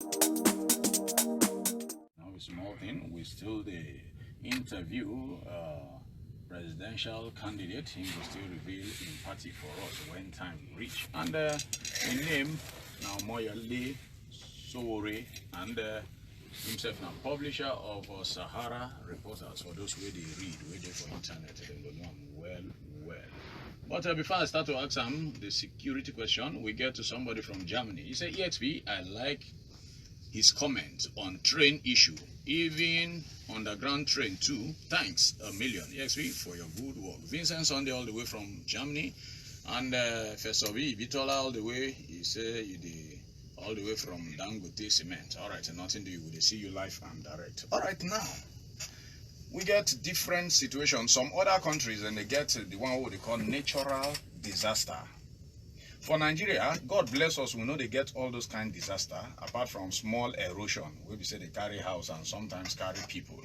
Now, a small thing, we still the interview presidential candidate. He will still reveal in party for us when time reach. And the name now Omoyele Sowore, and himself now publisher of SAHARA reporters. For those where they read, where they for internet, they will know well. But before I start to ask him the security question, we get to somebody from Germany. He said, EXP, I like his comment on train issue, even underground train too. Thanks a million, EXP, for your good work. Vincent Sunday all the way from Germany, and Fesobi Vitola all the way. He say you all the way from Dangote Cement. All right, nothing to do with it. See you live and direct. All right, now we get different situations. Some other countries, and they get the one what they call natural disaster. For Nigeria, God bless us, we know they get all those kind of disaster, apart from small erosion, where we say they carry house and sometimes carry people.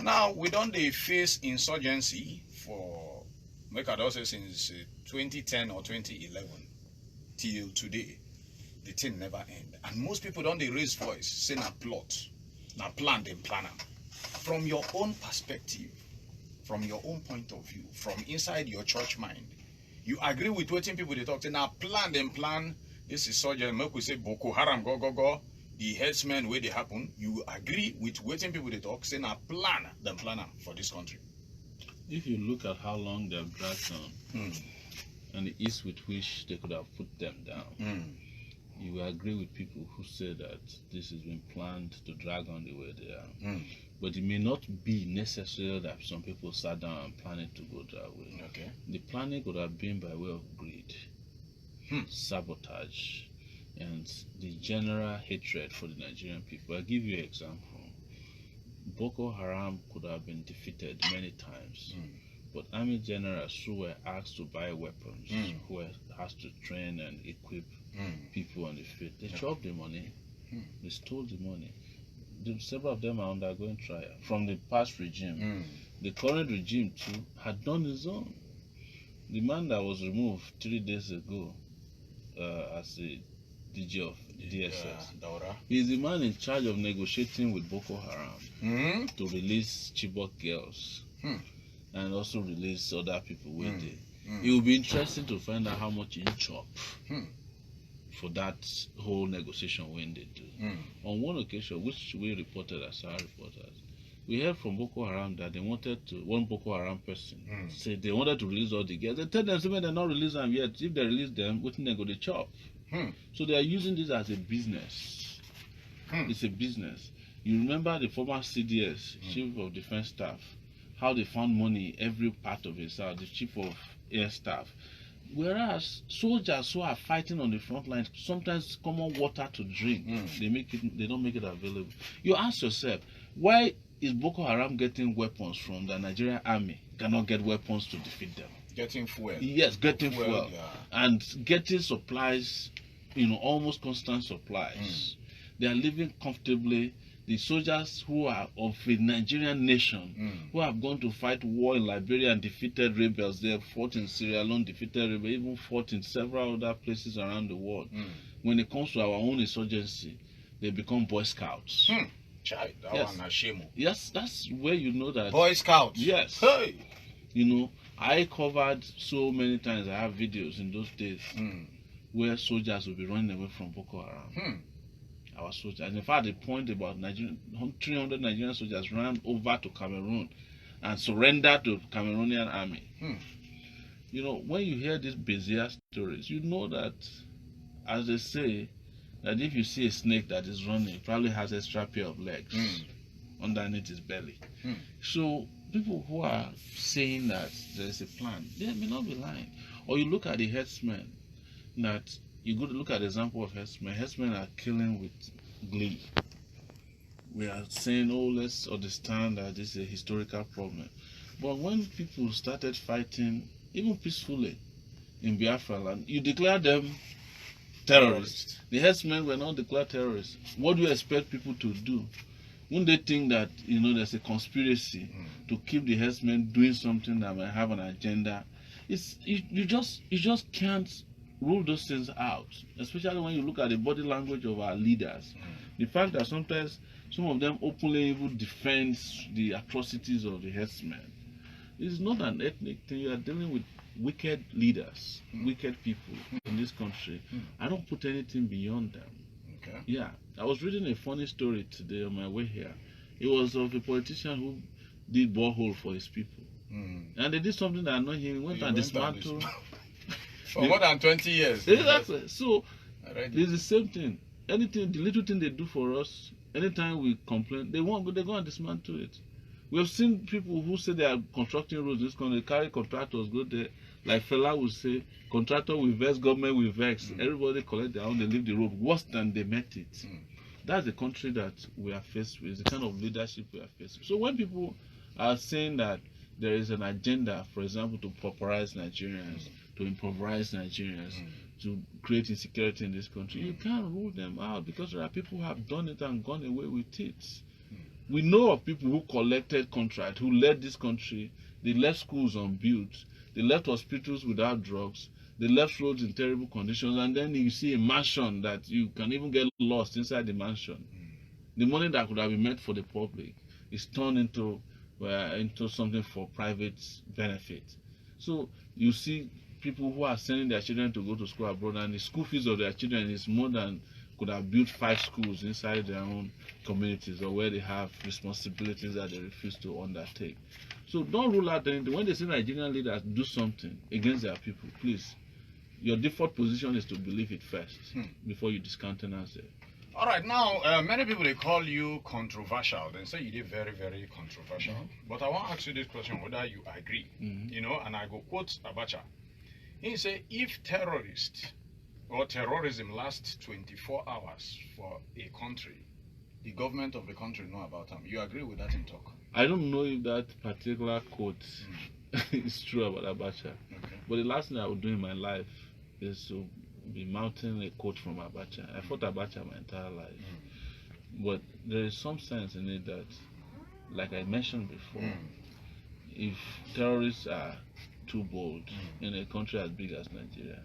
Now, we don't they face insurgency for, make I say since 2010 or 2011 till today. The thing never end. And most people don't they raise voice, say na plot, na plan, them plan them. From your own perspective, from your own point of view, from inside your church mind, you agree with what people they talk, say now plan them plan, this is surgeon, make we say Boko Haram, go, the headsmen where they happen, you agree with what people they talk, say now plan them plan for this country. If you look at how long they've dragged on, and the ease with which they could have put them down, you will agree with people who say that this has been planned to drag on the way they are. But it may not be necessary that some people sat down and planned it to go that way. Okay. The planning could have been by way of greed, sabotage, and the general hatred for the Nigerian people. I'll give you an example. Boko Haram could have been defeated many times, but army generals who were asked to buy weapons, who were asked to train and equip people on the field, they chopped the money, they stole the money. Several of them are undergoing trial from the past regime. The current regime too had done its own. The man that was removed 3 days ago as the DG of DSS, is the man in charge of negotiating with Boko Haram to release Chibok girls and also release other people with it. It will be interesting to find out how much he chop for that whole negotiation when they do. On one occasion, which we reported as our reporters, we heard from Boko Haram that they wanted to, one Boko Haram person said they wanted to release all the girls. They tell them they're not release them yet. If they release them, what they go to chop. So they are using this as a business. It's a business. You remember the former CDS, Chief of Defense Staff, how they found money every part of his house, the Chief of Air Staff. Whereas soldiers who are fighting on the front lines, sometimes common water to drink, they don't make it available. You ask yourself, why is Boko Haram getting weapons from the Nigerian army? Cannot get weapons to defeat them. Getting fuel. Yes, getting fuel. And getting supplies, almost constant supplies. They are living comfortably. The soldiers who are of a Nigerian nation, who have gone to fight war in Liberia and defeated rebels, they have fought in Sierra Leone, defeated rebels, even fought in several other places around the world. When it comes to our own insurgency, they become Boy Scouts. Yes, that's where you know that. Boy Scouts. Yes. Hey. I covered so many times. I have videos in those days where soldiers will be running away from Boko Haram. Our soldiers, and in fact, the point about 300 Nigerian soldiers ran over to Cameroon and surrendered to Cameroonian army. When you hear these bizarre stories, you know that, as they say, that if you see a snake that is running, it probably has an extra pair of legs underneath his belly. So people who are saying that there is a plan, they may not be lying. Or you look at the headsmen, that you go to look at the example of headsmen. Headsmen are killing with glee. We are saying, let's understand that this is a historical problem. But when people started fighting, even peacefully, in Biafra land, you declare them terrorists. The headsmen were not declared terrorists. What do you expect people to do? Wouldn't they think that there's a conspiracy to keep the headsmen doing something that might have an agenda? You just can't rule those things out, especially when you look at the body language of our leaders. The fact that sometimes some of them openly even defend the atrocities of the herdsmen. It's not an ethnic thing. You are dealing with wicked leaders, wicked people in this country. I don't put anything beyond them. Okay. Yeah. I was reading a funny story today on my way here. It was of a politician who did borehole for his people. And they did something that annoyed him. He went and dismantled. For more than 20 years. Exactly. So it's the same thing. Anything, the little thing they do for us, anytime we complain, they go and dismantle it. We have seen people who say they are constructing roads in this country, they carry contractors, go there. Like Fela would say, contractor will vex, government will vex. Everybody collect their own, they leave the road. Worse than they met it. That's the country that we are faced with, the kind of leadership we are faced with. So when people are saying that there is an agenda, for example, to pauperize Nigerians, to improvise Nigerians, to create insecurity in this country, you can't rule them out because there are people who have done it and gone away with it. We know of people who collected contracts, who led this country. They left schools unbuilt, they left hospitals without drugs, they left roads in terrible conditions, and then you see a mansion that you can even get lost inside the mansion. The money that could have been meant for the public is turned into something for private benefit. So you see people who are sending their children to go to school abroad, and the school fees of their children is more than could have built 5 schools inside their own communities, or where they have responsibilities that they refuse to undertake. So don't rule out anything. When they say Nigerian leaders do something against their people, please, your default position is to believe it first before you discountenance it. All right, now many people, they call you controversial. They say you did very, very controversial. But I want to ask you this question, whether you agree. You know, and I go quote Abacha. He say, if terrorists or terrorism lasts 24 hours for a country, the government of the country know about them. You agree with that in talk? I don't know if that particular quote is true about Abacha. Okay. But the last thing I would do in my life is to be mounting a quote from Abacha. I fought Abacha my entire life. But there is some sense in it that, like I mentioned before, if terrorists are too bold in a country as big as Nigeria,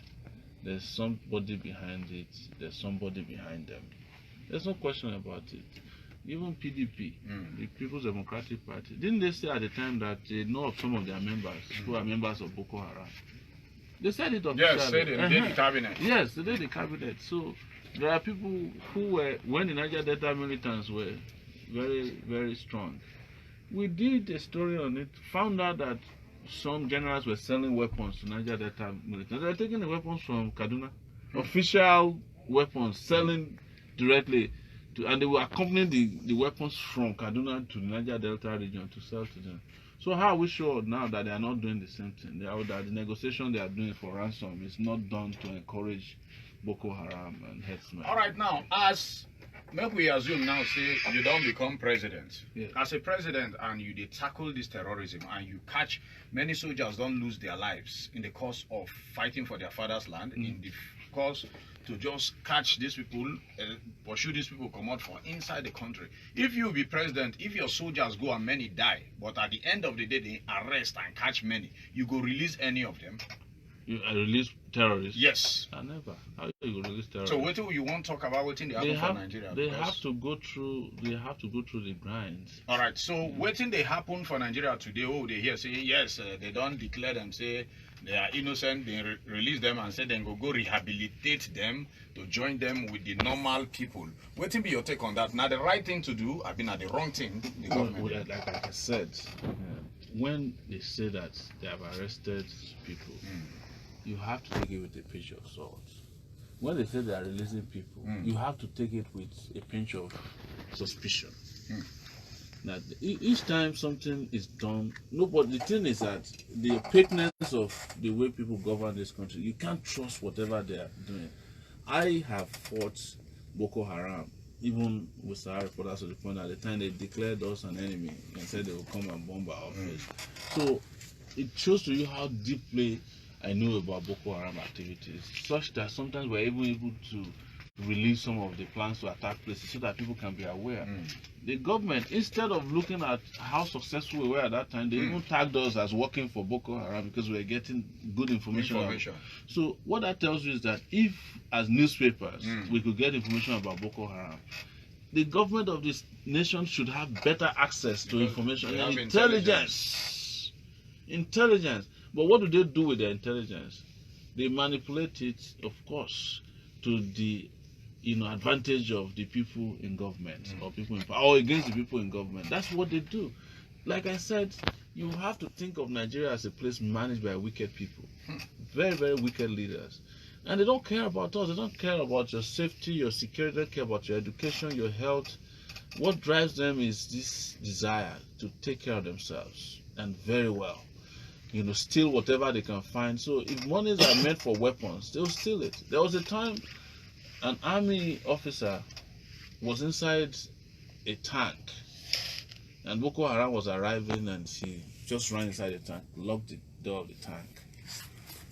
there's somebody behind it, there's somebody behind them. There's no question about it. Even PDP, the People's Democratic Party, didn't they say at the time that they know of some of their members who are members of Boko Haram? They said it officially. Yes, said it. They did the cabinet. Yes, they did the cabinet. So there are people who were, when the Niger Delta militants were very, very strong, we did a story on it, found out that some generals were selling weapons to Niger Delta militants. They were taking the weapons from Kaduna, official weapons, selling directly to, and they were accompanying the weapons from Kaduna to the Niger Delta region to sell to them. So how are we sure now that they are not doing the same thing? That the negotiation they are doing for ransom is not done to encourage Boko Haram and herdsmen? All right, now, as maybe we assume now, say you don't become president. Yes. As a president, and you tackle this terrorism, and you catch many soldiers don't lose their lives in the course of fighting for their father's land, in the course to just catch these people, pursue these people, come out from inside the country. If you be president, if your soldiers go and many die, but at the end of the day they arrest and catch many, you go release any of them? You release terrorists? Yes. I never. How you go release terrorists? So what do you want to talk about? What they happen for Nigeria? They have to go through. They have to go through the grind. All right. So what they happen for Nigeria today? Oh, they hear say yes, they don't declare them, say they are innocent. They release them and say then go rehabilitate them to join them with the normal people. What be your take on that? Now the right thing to do, I've been at the wrong thing. The government. Like I said, when they say that they have arrested people, you have to take it with a pinch of salt. When they say they are releasing people, you have to take it with a pinch of suspicion. Now, each time something is done, but the thing is that the opaqueness of the way people govern this country, you can't trust whatever they are doing. I have fought Boko Haram, even with SAHARA reporters, to the point at the time they declared us an enemy and said they will come and bomb our office. So it shows to you how deeply I know about Boko Haram activities, such that sometimes we're even able to release some of the plans to attack places so that people can be aware. The government, instead of looking at how successful we were at that time, they even tagged us as working for Boko Haram because we were getting good information. So what that tells you is that if, as newspapers, we could get information about Boko Haram, the government of this nation should have better access to information and intelligence. But what do they do with their intelligence? They manipulate it, of course, to the advantage of the people in government or people in power, or against the people in government. That's what they do. Like I said, you have to think of Nigeria as a place managed by wicked people, very, very wicked leaders, and they don't care about us. They don't care about your safety, your security. They don't care about your education, your health. What drives them is this desire to take care of themselves, and very well. Steal whatever they can find. So if monies are meant for weapons, they'll steal it. There was a time an army officer was inside a tank and Boko Haram was arriving, and he just ran inside the tank, locked the door of the tank.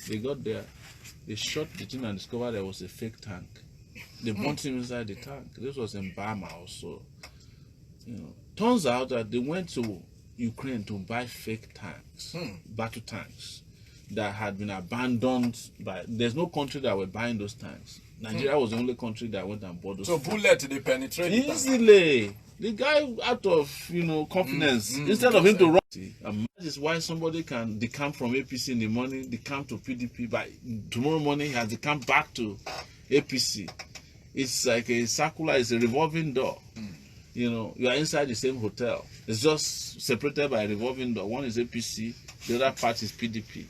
They got there, they shot the thing and discovered there was a fake tank. They burnt him inside the tank. This was in Burma also. Turns out that they went to Ukraine to buy fake tanks, battle tanks that had been abandoned by. There's no country that were buying those tanks. Nigeria was the only country that went and bought those. So bullet they penetrate easily. The guy, out of confidence, instead of him to run, and that is why somebody can decamp from APC in the morning, decamp to PDP. By tomorrow morning, he has decamped back to APC. It's like a circular. It's a revolving door. You are inside the same hotel. It's just separated by a revolving door. One is APC, the other part is PDP.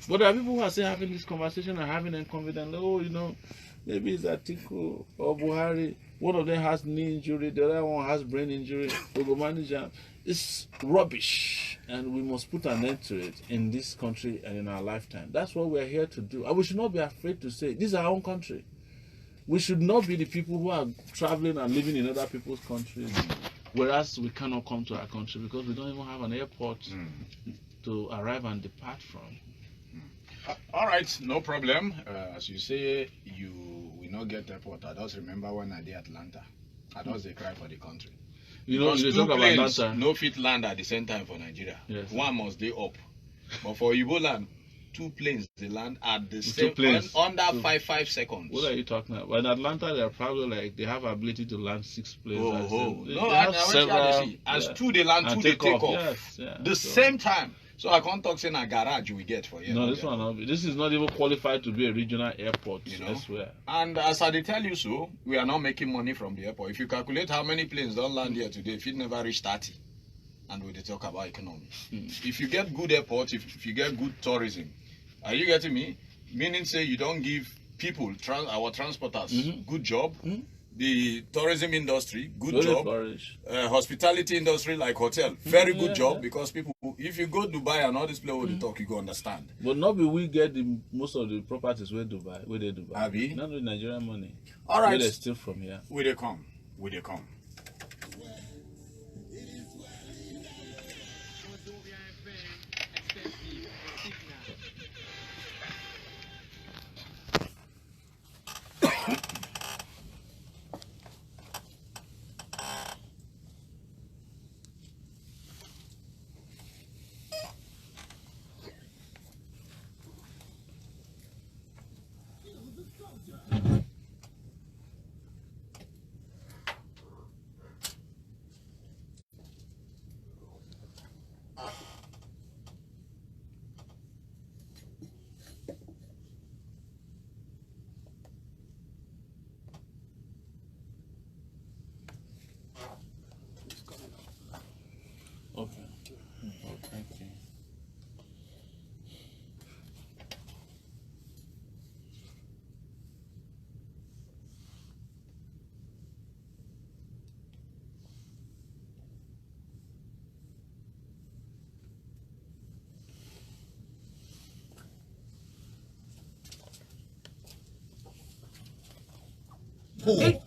But there are people who are still having this conversation and having them confident. Oh, maybe it's Atiku or Buhari. One of them has knee injury, the other one has brain injury. We go manage them. It's rubbish, and we must put an end to it in this country and in our lifetime. That's what we're here to do. And we should not be afraid to say, this is our own country. We should not be the people who are traveling and living in other people's countries, whereas we cannot come to our country because we don't even have an airport to arrive and depart from. All right, no problem. As you say, you will not get airport. I just remember when I did Atlanta. I just cry for the country. You talk about Atlanta. No fit land at the same time for Nigeria. Yes. One must stay up. But for Igbo land, 2 planes they land at the same under 5 seconds. What are you talking about? In Atlanta, they're probably they have ability to land 6 planes. No, as 2 they land, 2 they take off. Yes, same time. So I can't talk saying a garage we get for you. No, this is not even qualified to be a regional airport. I swear. And as I tell you so, we are not making money from the airport. If you calculate how many planes don't land here today, if it never reach 30, and we talk about economy. If you get good airports, if you get good tourism, are you getting me? Meaning say you don't give people, our transporters, good job. The tourism industry, good job. Hospitality industry like hotel, very good job, because people, if you go Dubai and all this place where they talk, you go understand. But not be we get most of the properties where they Dubai. Abi? Not with Nigerian money. All right. Where they steal from here. Where they come. Okay. Oh, thank you. Hey.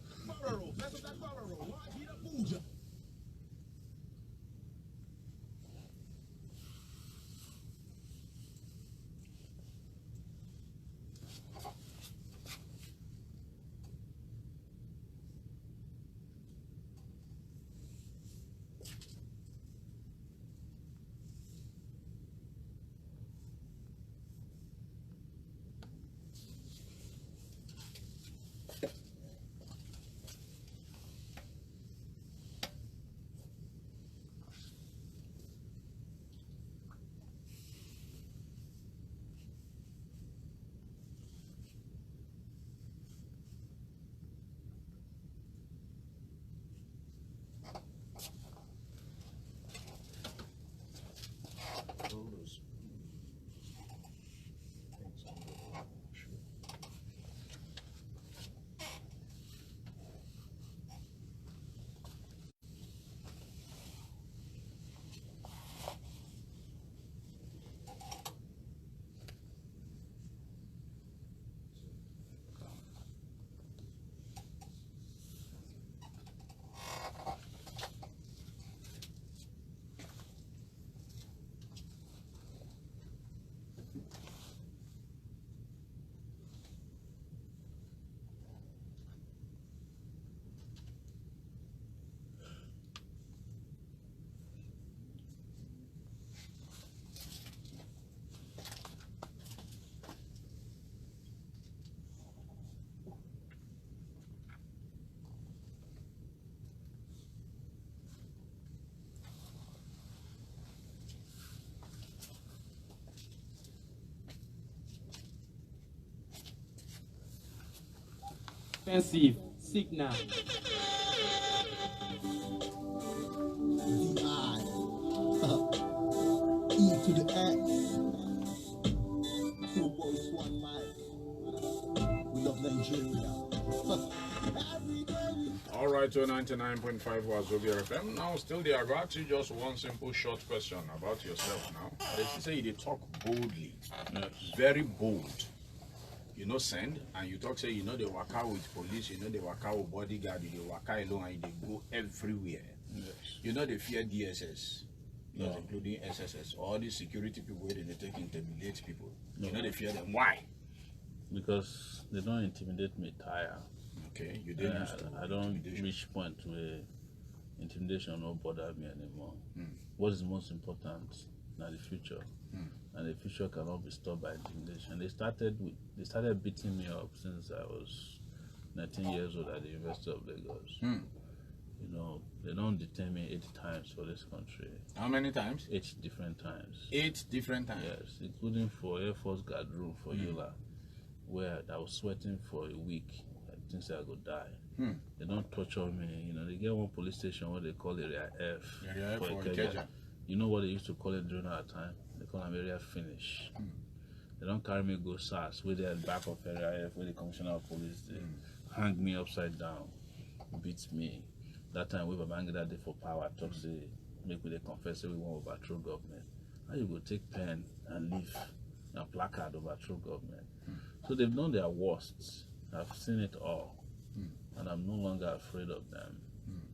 Offensive signal. D-I E to the X. 2 voice 1 mic. We love Nigeria. Every day we... All right, to 99.5 Wazobia FM. Now, still there. I got you just one simple short question about yourself now. They say you talk boldly, very bold. You know, send, and you talk, say, you know, they work out with police, you know, they work out with bodyguard, they work out alone, and they go everywhere. Yes. You know, they fear DSS, yes, including SSS, all these security people where they take intimidate people. You know, they fear them. Why? Because they don't intimidate me, tire. Okay, you didn't use I don't reach point where intimidation don't bother me anymore. What is most important now the future, and the future cannot be stopped by intimidation. They started beating me up since I was 19 years old at the University of Lagos. You know, they don't detain me 8 times for this country. How many times? 8 different times. 8 different times? Yes, including for Air Force Guard room for Yola, where I was sweating for a week. I think I could die. They don't torture me. You know, they get one police station what they call Area F. Area F for Ikeja. You know what they used to call it during our time? They call them Area Finish. They don't carry me go SARS, where they're at the back of Area F, where the Commissioner of Police, they hang me upside down, beats me. That time we were banging that day for power, talk say, make we they confess that we want to overthrow government. How you go take pen and leave a placard overthrow government? So they've done their worst. I've seen it all, and I'm no longer afraid of them.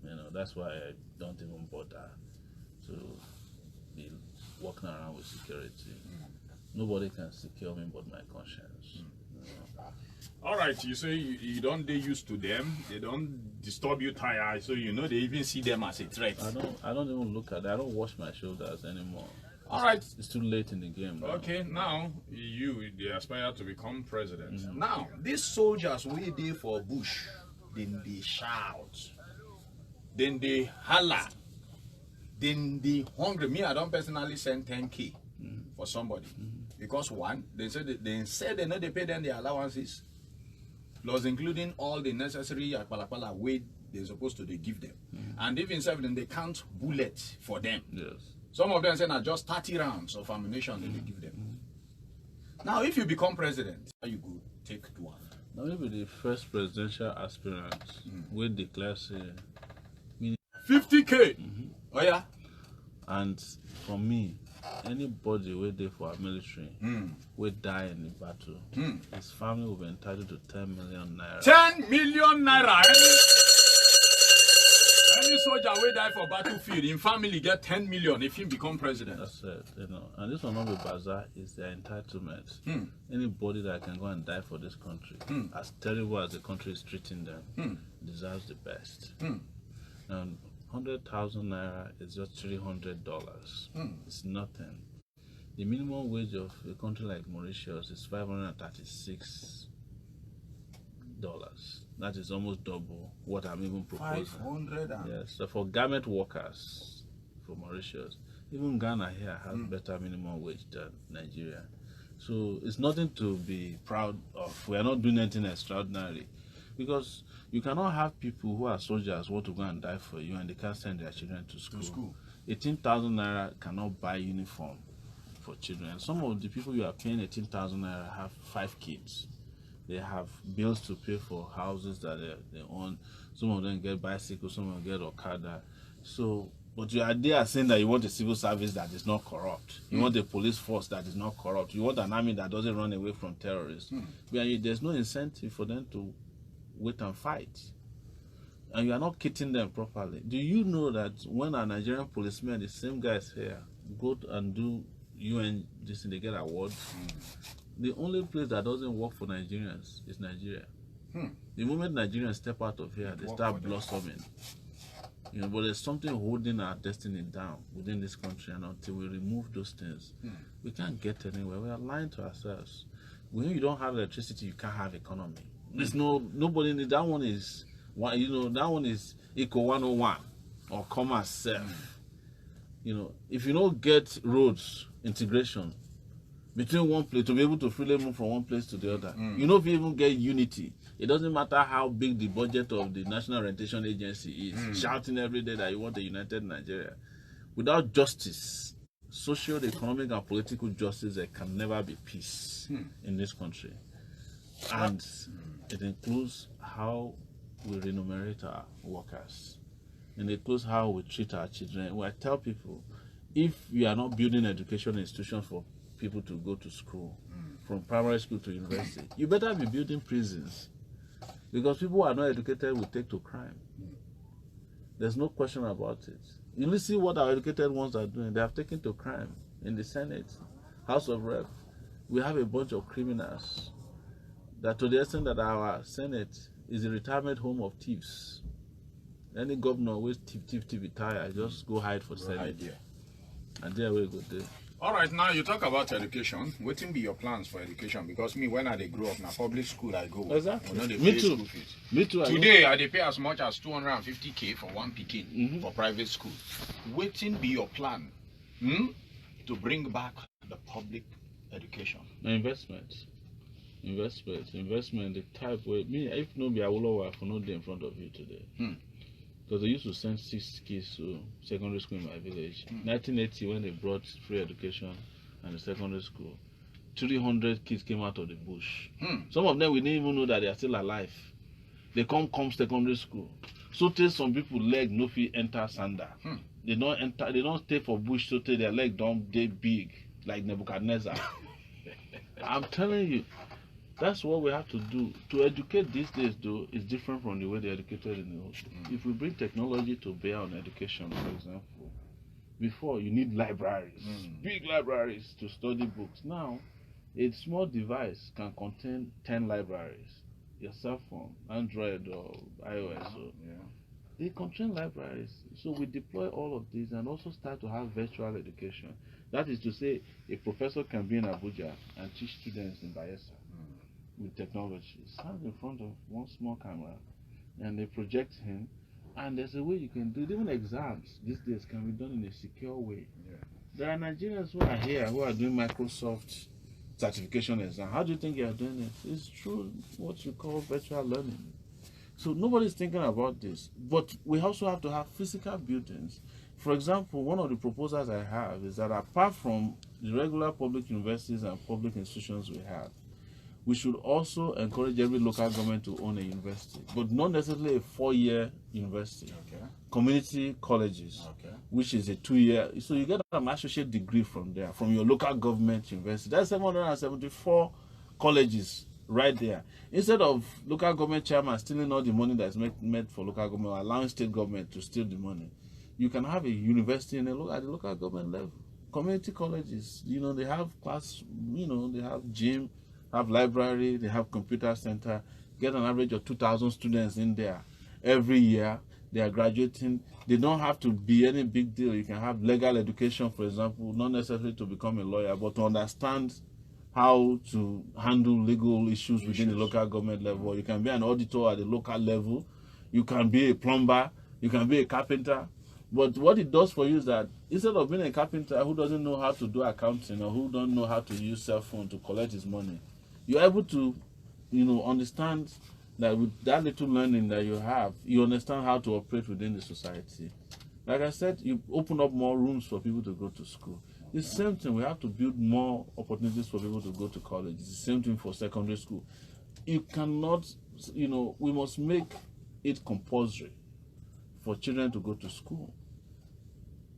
You know, that's why I don't even bother to be walking around with security. Nobody can secure me but my conscience. You know? All right, you say you don't get used to them. They don't disturb you tire, so you know they even see them as a threat. I don't even look at it. I don't wash my shoulders anymore. All right, it's too late in the game now. Okay, now they aspire to become president. Now these soldiers way there for bush, then they shout, then they holler, then they hungry. Me, I don't personally send 10K for somebody because one, they said they know they pay them the allowances, plus including all the necessary akpalakpala way they're supposed to they give them, and even then they count bullets for them. Yes. Some of them say now just 30 rounds of ammunition that they give them. Now, if you become president, you go take one. Now, maybe the first presidential aspirant will declare say 50K. Oh yeah. And for me, anybody wait there for our military will die in the battle. His family will be entitled to 10 million naira. 10 million naira. Any soldier will die for battlefield, in family get 10 million if he become president. That's it, you know. And this will not be bazaar, it's their entitlement. Anybody that can go and die for this country, as terrible as the country is treating them, deserves the best. And 100,000 naira is just $300. It's nothing. The minimum wage of a country like Mauritius is $536. That is almost double what I'm even proposing. 500. Yes. So for garment workers for Mauritius, even Ghana here has better minimum wage than Nigeria. So it's nothing to be proud of. We are not doing anything extraordinary, because you cannot have people who are soldiers want to go and die for you and they can't send their children to school. 18,000 naira cannot buy uniform for children. Some of the people you are paying 18,000 naira have 5 kids. They have bills to pay for houses that they own. Some of them get bicycles, some of them get Okada. So, but you are there saying that you want a civil service that is not corrupt. You want a police force that is not corrupt. You want an army that doesn't run away from terrorists. There's no incentive for them to wait and fight. And you are not kitting them properly. Do you know that when a Nigerian policeman, the same guys here, go and do UN, they get awards? The only place that doesn't work for Nigerians is Nigeria. The moment Nigerians step out of here, they start blossoming. You know, but there's something holding our destiny down within this country, and until we remove those things, we can't get anywhere. We are lying to ourselves. When you don't have electricity, you can't have economy. There's nobody. That one is, you know, that one is Eco 101 or commerce self. You know, if you don't get roads integration, between one place to be able to freely move from one place to the other. You know, if you even get unity, it doesn't matter how big the budget of the National Orientation Agency is, shouting every day that you want a united Nigeria. Without justice, social, economic, and political justice, there can never be peace in this country. And it includes how we remunerate our workers. And it includes how we treat our children. When I tell people, if you are not building education institutions for people to go to school, from primary school to university, you better be building prisons. Because people who are not educated will take to crime. There's no question about it. You see what our educated ones are doing. They have taken to crime in the Senate, House of Rep. We have a bunch of criminals that, to the extent that our Senate is a retirement home of thieves. Any governor always thief retire, just go hide for Senate. And there we go there. All right, now you talk about education. What will be your plans for education? Because me, when I grow up, now public school I go. Exactly. You know, Me too. Me too. Today, I pay as much as 250K for one Pekin for private school. What will be your plan to bring back the public education? Investment, the type where me, if no be Awolowo, I for no day in front of you today. Because they used to send 6 kids to secondary school in my village. 1980, when they brought free education and the secondary school, 300 kids came out of the bush. Some of them we didn't even know that they are still alive. They come secondary school. So tell some people leg no fit enter sander. They don't stay for bush, so tell their leg don't they big like Nebuchadnezzar. I'm telling you, that's what we have to do. To educate these days, though, is different from the way they educated in the old days. If we bring technology to bear on education, for example, before you need libraries, big libraries to study books. Now, a small device can contain 10 libraries. Your cell phone, Android or iOS, they contain libraries. So we deploy all of these and also start to have virtual education. That is to say, a professor can be in Abuja and teach students in Bayelsa. With technology, stand in front of one small camera and they project him, and there's a way you can do it. Even exams these days can be done in a secure way. There are Nigerians who are here who are doing Microsoft certification exam. How do you think you are doing it? It's through what you call virtual learning. So nobody's thinking about this, but we also have to have physical buildings. For example, one of the proposals I have is that apart from the regular public universities and public institutions we have, we should also encourage every local government to own a university, but not necessarily a 4-year university. Community colleges, which is a 2-year. So you get an associate degree from there, from your local government university. That's 774 colleges right there. Instead of local government chairman stealing all the money that's meant for local government, or allowing state government to steal the money, you can have a university at the local government level. Community colleges, you know, they have class, you know, they have gym, have library, they have computer center, get an average of 2,000 students in there every year. They are graduating. They don't have to be any big deal. You can have legal education, for example, not necessarily to become a lawyer, but to understand how to handle legal issues within the local government level. You can be an auditor at the local level. You can be a plumber. You can be a carpenter. But what it does for you is that instead of being a carpenter who doesn't know how to do accounting or who don't know how to use cell phone to collect his money, you're able to, you know, understand that with that little learning that you have, you understand how to operate within the society. Like I said, you open up more rooms for people to go to school. It's the same thing. We have to build more opportunities for people to go to college. It's the same thing for secondary school. You cannot, you know, we must make it compulsory for children to go to school.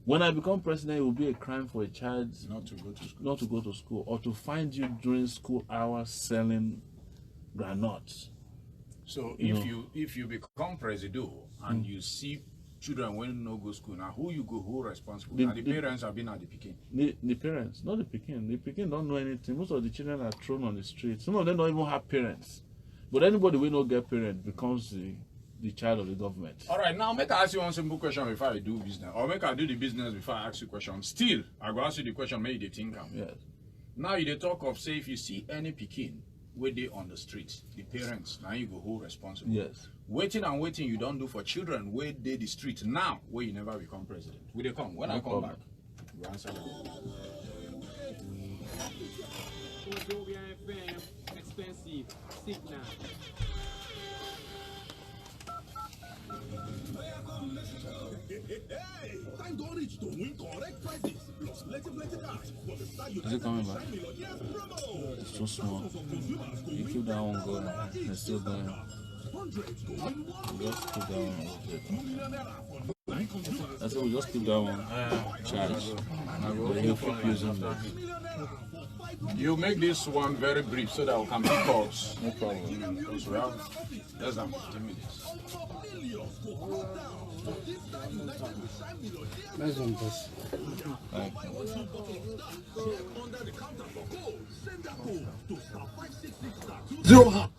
When I become president, it will be a crime for a child not to go to school or to find you during school hours selling granuts. So if you become president and you see children when no go school, now who you go, who responsible? The parents have been at the Pekin. The parents, not the Pekin. The Pekin don't know anything. Most of the children are thrown on the street. Some of them don't even have parents. But anybody who don't get parents becomes the child of the government. All right, now make I ask you one simple question before I do business, or make I do the business before I ask you a question. Still, I go ask you the question, make you think. Yes. Now you talk of, say, if you see any Pekin where they on the streets, the parents, now you go who responsible. Yes. Waiting and waiting you don't do for children where they the streets now where you never become president. Will they come? When I come back, you answer that. Wazobia FM, expensive, signal. Hey, time don't reach to win correct prizes plus plenty cash for the Star Is it coming back? It's so small. You keep that one going. It's still going. Just keep that one over. I said we just keep that one charged. But you keep using that. You make this one very brief so that we can pick calls. No problem. Because we have less than 15 minutes. Nice one, boss. Like, Zero.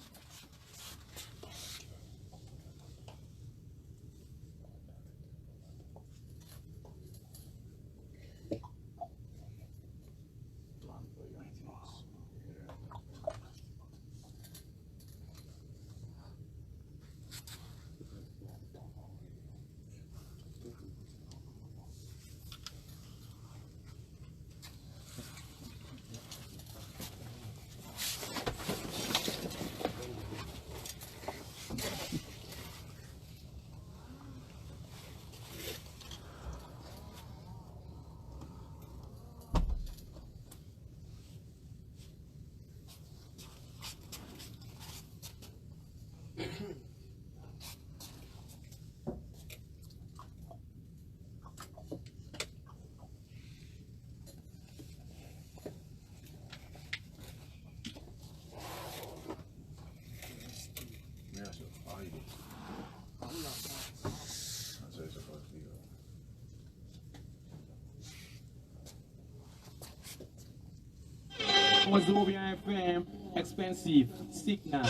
Wazobia FM, expensive, signal.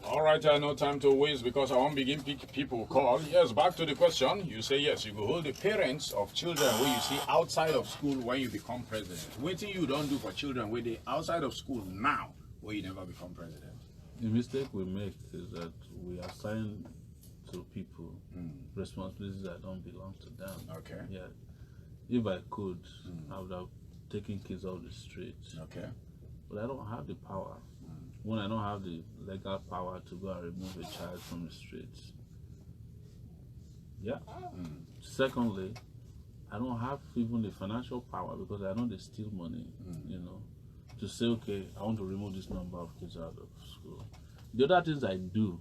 All right, no time to waste because I won't begin pick people call. Yes, back to the question. You say yes, you go hold the parents of children where you see outside of school when you become president. Waiting you don't do for children where they outside of school now where you never become president. the mistake we make is that we assign to people responsibilities that don't belong to them. Okay. Yeah. If I could, I would have taken kids off the streets. Okay. But I don't have the power. When I don't have the legal power to go and remove a child from the streets. Yeah. Secondly, I don't have even the financial power because I know they steal money, you know, to say, okay, I want to remove this number of kids out of school. The other things I do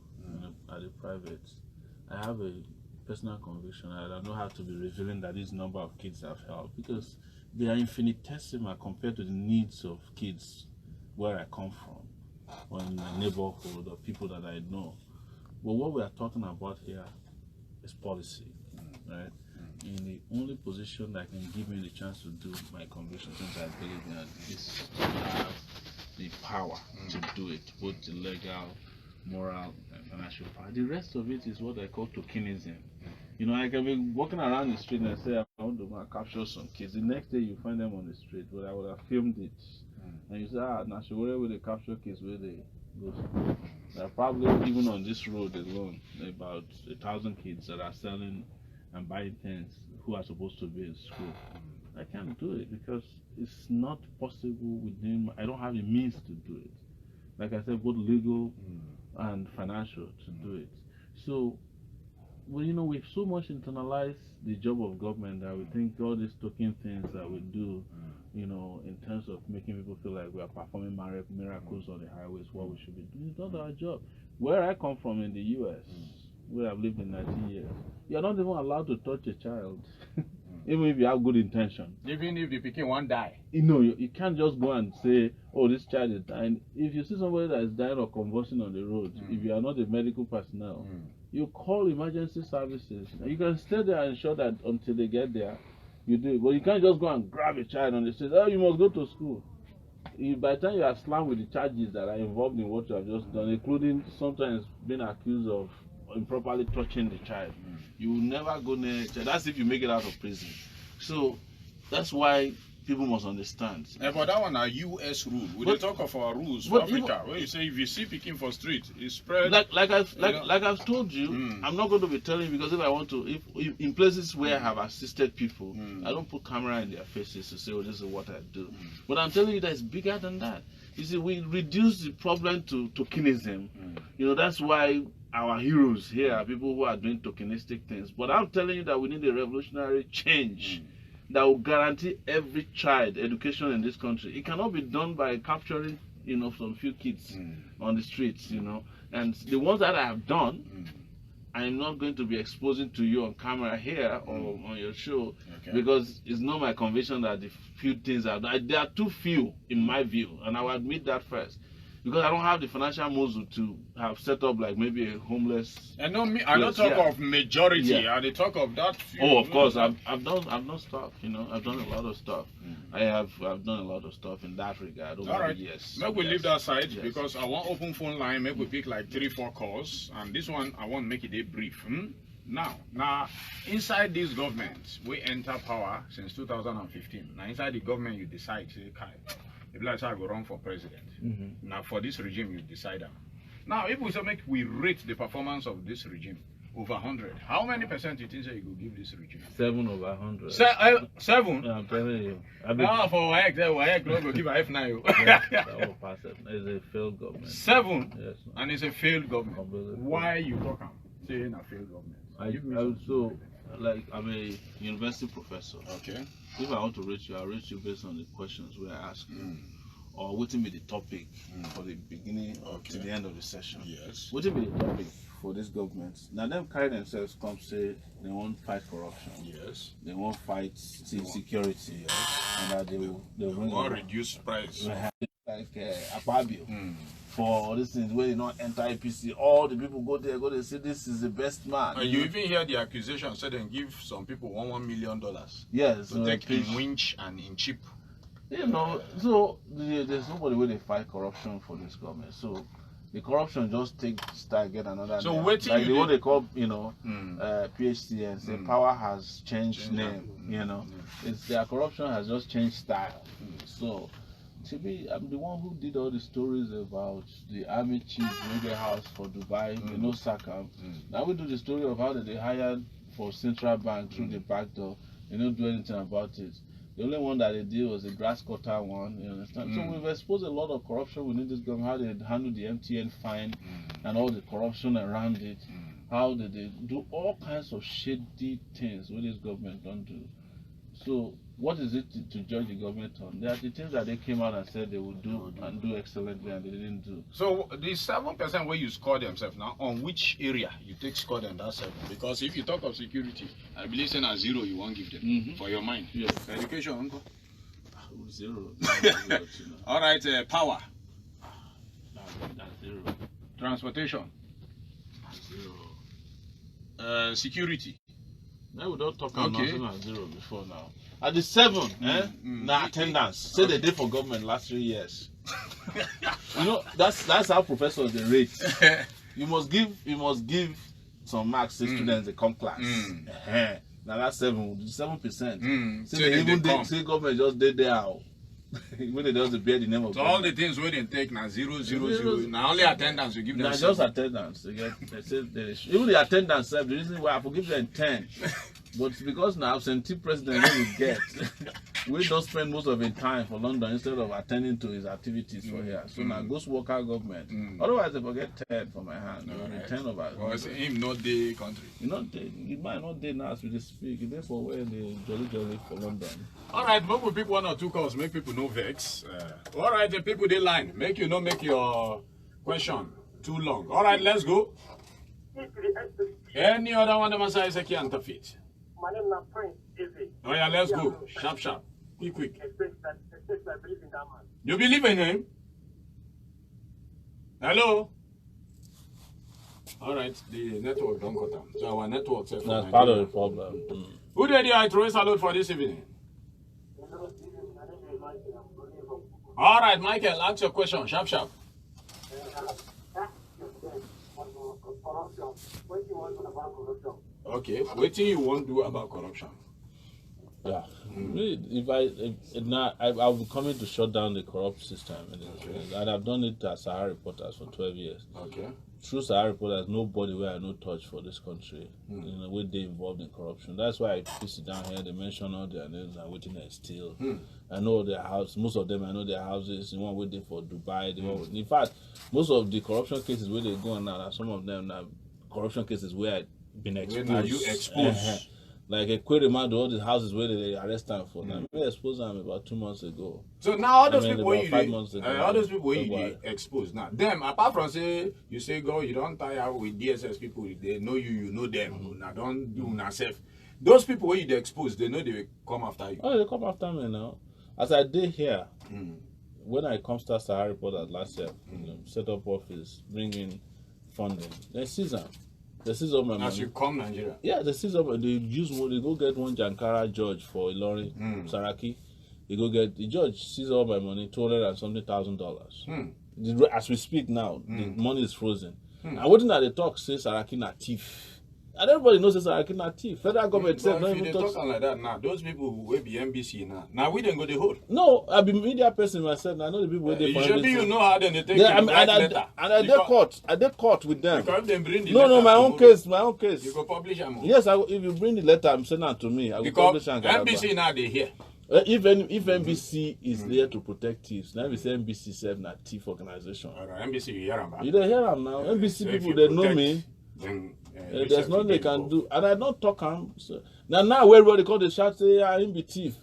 at the private, I have a personal conviction. I don't have to be revealing that this number of kids have helped because they are infinitesimal compared to the needs of kids where I come from, or in my neighborhood, or people that I know. But what we are talking about here is policy, right? In the only position that can give me the chance to do my conviction, since I believe in it, is to have the power to do it, both the legal, moral, and financial power. The rest of it is what I call tokenism. You know, I can be walking around the street and say, I want to go and capture some kids. The next day you find them on the street, but I would have filmed it. And you say, now where will they capture kids where they go to school? There are probably, even on this road alone, about 1,000 kids that are selling and buying things who are supposed to be in school. I can't do it because it's not possible within, I don't have the means to do it. Like I said, both legal and financial to do it. So, well, you know, we've so much internalized the job of government that we think all these token things that we do, you know, in terms of making people feel like we are performing miracles on the highways, what we should be doing. It's not our job. Where I come from in the US, where I've lived in 19 years, you're not even allowed to touch a child, even if you have good intention. Even if the pikin won't die. You know, you can't just go and say, oh, this child is dying. If you see somebody that is dying or convulsing on the road, if you are not a medical personnel, you call emergency services. And you can stay there and ensure that until they get there, you do it. But you can't just go and grab a child and they say, oh, you must go to school. By the time you are slammed with the charges that are involved in what you have just done, including sometimes being accused of improperly touching the child, you will never go near a child. That's if you make it out of prison. So that's why people must understand. But that one are US rule. We don't talk of our rules for Africa. When you say if you see picking for street, it's spread. Like I've told you, I'm not going to be telling you, because if I want to, if in places where I have assisted people, I don't put camera in their faces to say, oh, this is what I do. But I'm telling you that it's bigger than that. You see, we reduce the problem to tokenism. You know, that's why our heroes here are people who are doing tokenistic things. But I'm telling you that we need a revolutionary change that will guarantee every child education in this country. It cannot be done by capturing, you know, some few kids on the streets, you know. And the ones that I have done, I'm not going to be exposing to you on camera here or on your show, because it's not my conviction that the few things are done. There are too few in my view, and I will admit that first. Because I don't have the financial muscle to have set up like maybe a homeless. And no, I don't talk of majority. I talk of that few. Oh, of course, I've done stuff. You know, I've done a lot of stuff. I've done a lot of stuff in that regard over the years. Maybe we leave that side because I want open phone line. Maybe we pick like 3-4 calls, and this one I want to make it a brief. Now, inside this government, we enter power since 2015. Now, inside the government, you decide to if let's say I go run for president. Now for this regime you decide that. Now if we say we rate the performance of this regime over 100, how many percent do you think you will give this regime? 7 over 100. 7? Yeah, I'm telling you. Now for WAEC will give a F9. That will pass it. It's a failed government. 7? Yes. And it's a failed government. Why you talk saying a failed government? I'm a university professor. Okay. If I want to rate you, I'll rate you based on the questions we ask you. Or what will be the topic for the beginning to the end of the session. Yes. What will be the topic for this government? Now them carry themselves come say they won't fight corruption. Yes. They won't fight insecurity. Yes. And that they will reduce price. Like Ababio. For this thing where they not enter APC, all the people go there, they say this is the best man. And you even hear the accusation said they give some people $1 million. Yes. To take in winch and in chip. You know, so there's nobody where they fight corruption for this government. So the corruption just start get another. So name. waiting, like what they call, you know, PhD and say power has changed name. You know, it's their corruption has just changed style. So. I'm the one who did all the stories about the army chief mega house for Dubai, you know, Saka. Now we do the story of how they hired for Central Bank through the back door. They don't do anything about it. The only one that they did was the grass cutter one, you understand? So we've exposed a lot of corruption within this government, how they handle the MTN fine and all the corruption around it, how they do all kinds of shady things with this government don't do. So what is it to judge the government on? There are the things that they came out and said they would do and do excellently and they didn't do. So the 7% where you score themselves now, on which area you take score them that 7? Because if you talk of security, I believe saying at 0 you won't give them for your mind. Yes. Education, uncle? 0. All right, power. That's 0. Transportation. 0. Security. No, we don't talk about nothing at 0 before now. At the 7, now attendance. Say they did for government last 3 years. You know, that's how professors they rate. You must give some marks to students they come class. Now that's 7%. So they even say government just did there. When they just bear the name of. So all the things we didn't take now 0, 0, 0. Now only attendance you give them. Now just attendance. They say even the attendance. The reason why I forgive them 10. But because now absentee president we get, we don't spend most of his time for London instead of attending to his activities for here. So now goes work our government. Otherwise they forget 10 for my hand. Right. 10 of us. Well, him not the country. He might not day now as we speak. Therefore where the jolly for London. All right, but we pick 1 or 2 calls, make people no vex. All right, the people they line, make you not make your question too long. All right, let's go. Any other one of us is a counterfeit. My name is Prince Izzy. Oh yeah, let's go. Sharp, sharp. Quick. I believe in that man. You believe in him? Hello? All right, the network don't cut down. So our network says that's part of the problem. Who did you throw a salute for this evening? All right, Michael, ask your question. Sharp, sharp. Okay, what do you want to do about corruption? Yeah. If I'll be coming to shut down the corrupt system, and I've done it as SAHARA reporters for 12 years. Okay. Through SAHARA reporters, nobody where I no touch for this country, where they involved in corruption. That's why I sit down here. They mention all their names and waiting and steal. I know their house. Most of them, I know their houses. The one waiting for Dubai. In fact, most of the corruption cases where they go on now, some of them are corruption cases where I've been exposed. When are you exposed? Like a query man to all the houses where they arrest them for. Now, we exposed them about 2 months ago. So now all those people about 5 months ago. all those people you exposed now. Them apart from say you say go, you don't tie out with DSS people. They know you, you know them. Now don't do yourself. Those people where you expose, they know they will come after you. Oh, they come after me now. As I did here, when I come start SAHARA reporters last year, set up office, bring in funding, they seize them. They seize all my money. As you come Nigeria. Yeah, they seize up. They use one. They go get one Jankara judge for Ilorin, Saraki. They go get the judge seizes all my money, $200 and something $1,000. As we speak now, the money is frozen. And waiting at the talk say Saraki na thief. And everybody knows it's Saraki na thief. Federal government said not even talk like that now. Those people who will be NBC now. Now we didn't go the whole. No, I be media person myself. I know the people where they for NBC. You know how they take I did court with them. Because they bring the no, my own case. You go publish them. Yes, if you bring the letter, I'm sending it to me. I will publish and NBC now they hear. If NBC is there to protect thieves, now we say NBC serve na thief organization. NBC you hear them. You don't hear them now. NBC people they know me. Then, there's nothing they can do, and I don't talk them. So, now where everybody call the shout say I be thief,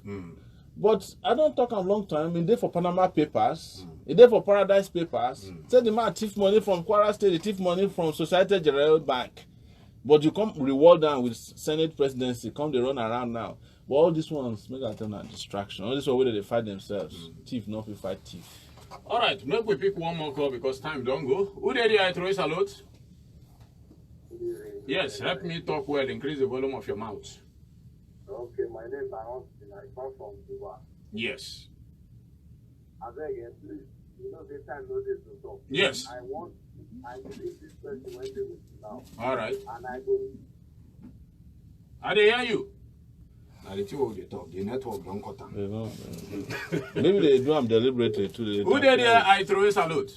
but I don't talk them long time. In there for Panama Papers, in there for Paradise Papers. Say the man thief money from Kwara State, the thief money from Societe Generale Bank, but you come reward them with Senate presidency. Come they run around now. But all these ones make them a distraction. All this one where they fight themselves. Thief, not we fight thief. All right, make we pick one more call because time don't go. Who did I throw a salute? Yes, help me talk well. Increase the volume of your mouth. Okay, my name is Austin. I come from Dubai. Yes. I beg you, please. You know this time no days to talk. Yes. I believe this person went to now. All right. And I go. I didn't hear you. Now the two of they talk, the network don't cut them. Maybe they do them deliberately too. Who did I throw a salute?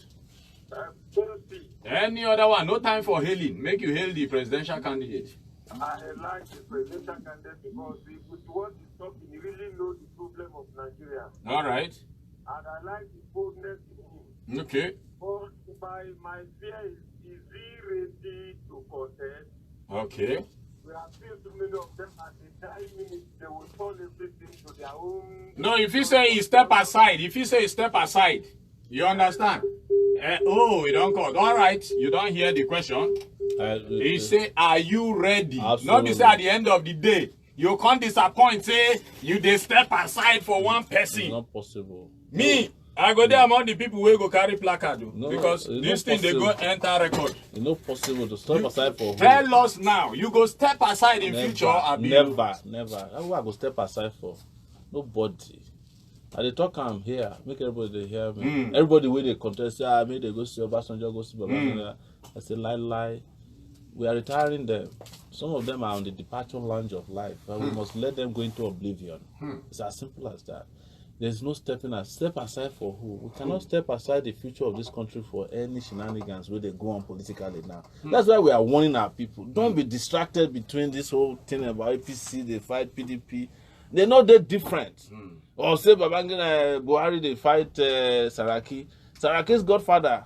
Any other one? No time for hailing. Make you hail the presidential candidate. I like the presidential candidate because with what he's talking, he really knows the problem of Nigeria. All right. And I like the boldness in him. Okay. But my fear is he ready to contest? Okay. We have seen too many of them at the time minute, they will turn everything to their own. No, if you say he step aside, you understand? You don't call. All right, you don't hear the question. He say, are you ready? Absolutely. Not be say at the end of the day, you can't disappoint, say, you they step aside for one person. It's not possible. Me, I go there among the people who go carry placard. No, because this thing, they go enter record. It's not possible to step aside for who? Tell us now, you go step aside in future. Never. Who I go step aside for? Nobody. And they talk I'm here, make everybody hear me. Everybody where they contest, maybe they go see Obasanjo, go see Babangida. I say lie. We are retiring them. Some of them are on the departure lounge of life, and we must let them go into oblivion. It's as simple as that. There's no step aside for who? We cannot step aside the future of this country for any shenanigans where they go on politically now. That's why we are warning our people. Don't be distracted between this whole thing about APC, they fight PDP. They're not that different. Or say Babangida Buhari, they fight Saraki. Saraki's godfather,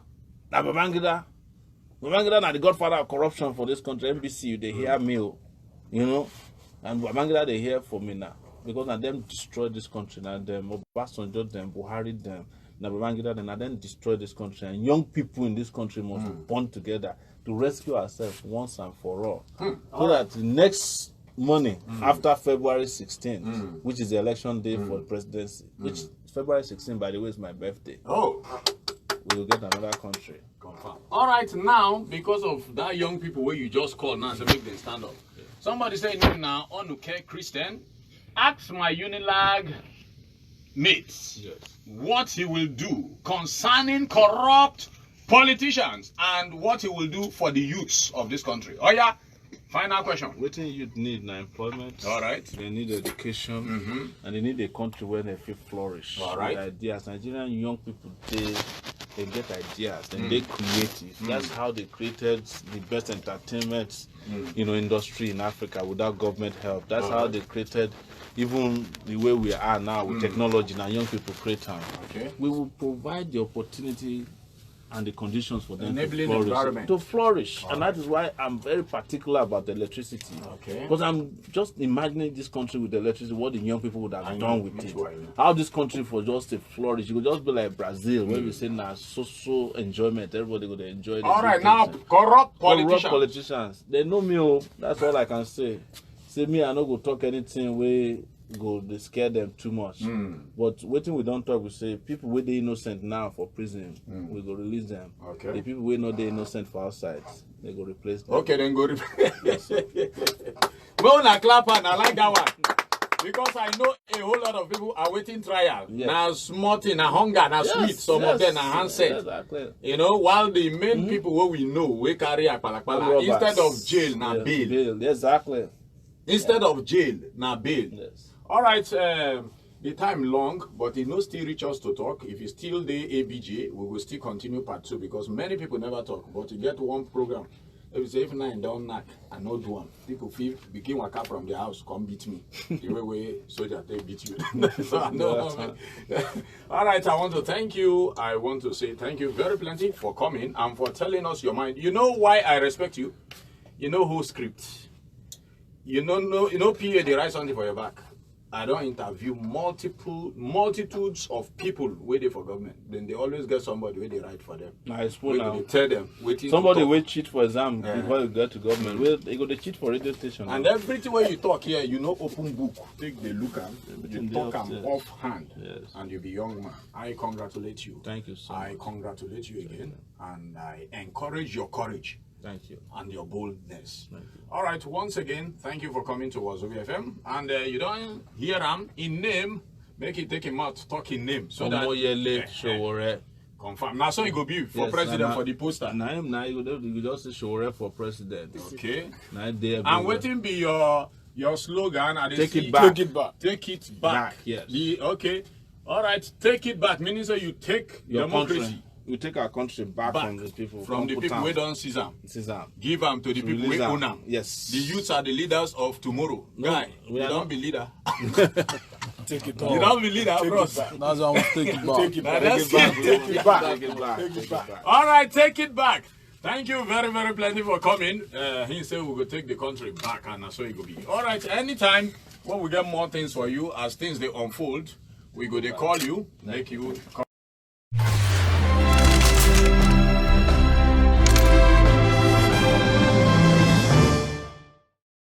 na Babangida. Babangida na the godfather of corruption for this country. NBC, they hear me, you know. And Babangida, they hear for me now. Because now them destroy this country. Now them Obasanjo, them Buhari, them. Now Babangida, then them destroy this country. And young people in this country must bond together to rescue ourselves once and for all. So that the next money after February 16, which is the election day for the presidency, which February 16, by the way, is my birthday. Oh, we will get another country. Confirm. All right, now because of that young people where you just called now, so make them stand up. Somebody say now, Onuke Christian, ask my Unilag mates what he will do concerning corrupt politicians and what he will do for the youths of this country. Oh yeah. Final question. What youth need now? Employment. All right. They need education, and they need a country where they feel flourish. All right. With ideas. Nigerian young people, they get ideas and they creative. That's how they created the best entertainment, industry in Africa without government help. That's how they created even the way we are now with technology. Now young people create time. Okay. We will provide the opportunity and the conditions for them Enabling to flourish. environment. To flourish. And that is why I'm very particular about electricity. Okay. Because I'm just imagining this country with electricity, what the young people would have done with it. Sure. How this country for just to flourish. It would just be like Brazil, where we say now so enjoyment. Everybody would enjoy it. All right, now corrupt politicians. Corrupt politicians. They know me. Oh, that's all I can say. Say me, I no go talk anything where they scare them too much. But waiting we don't talk, we say people where they innocent now for prison, we go release them. Okay. The people where not they innocent for outside, they go replace them. Okay, then go replace. Well, na clap and I like that one. Because I know a whole lot of people are waiting trial. Yes. Now smart in a hunger, now sweet, some of them are handset. Exactly. You know, while the main people where we know, we carry a palakpala, instead of jail, now bail. Exactly. Instead of jail, now bail. Yes. All right, the time long, but it no still reach us to talk. If you still the ABJ, we will still continue part 2 because many people never talk. But you get one program, if you say if 9 don't knock, I know do one. People feel begin waka from the house, come beat me. The way soldier they beat you. So I know. All right, I want to thank you. I want to say thank you very plenty for coming and for telling us your mind. You know why I respect you? You know who script. You know PA they write something for your back. I don't interview multitudes of people waiting for government. Then they always get somebody where they write for them. Nice. They tell them waiting. Somebody will cheat for exam before you get to government. Well, they go to cheat for radio station. And everything where you talk here, you know, open book. Take the look at you talk them off hand, and you be young man. I congratulate you. Thank you so I much. congratulate you again, and I encourage your courage. Thank you. And your boldness. Thank you. All right, once again, thank you for coming to Wazobia FM. And you don't hear him in name, make it take him out, talk in name. So Omoyele Sowore. Confirm. Now, so you go be for president for the poster. Now you just say Sowore for president. Okay. Now there. And waiting be your slogan. Take it back. Take it back. Take it back. Yes. Okay. All right. Take it back. Meaning so you take Your democracy. country. We take our country back from the people. From the people who don't seize them. Give them to the people who own them. Yes. The youths are the leaders of tomorrow. Guy, you don't be leader. Take it You off. don't be leader, bros. That's why we take it back. Take it back. Take it back. All right, take it back. Thank you very, very plenty for coming. He said we will take the country back, and so it will be. All right, anytime when we get more things for you, as things they unfold, we go they call you, make you come.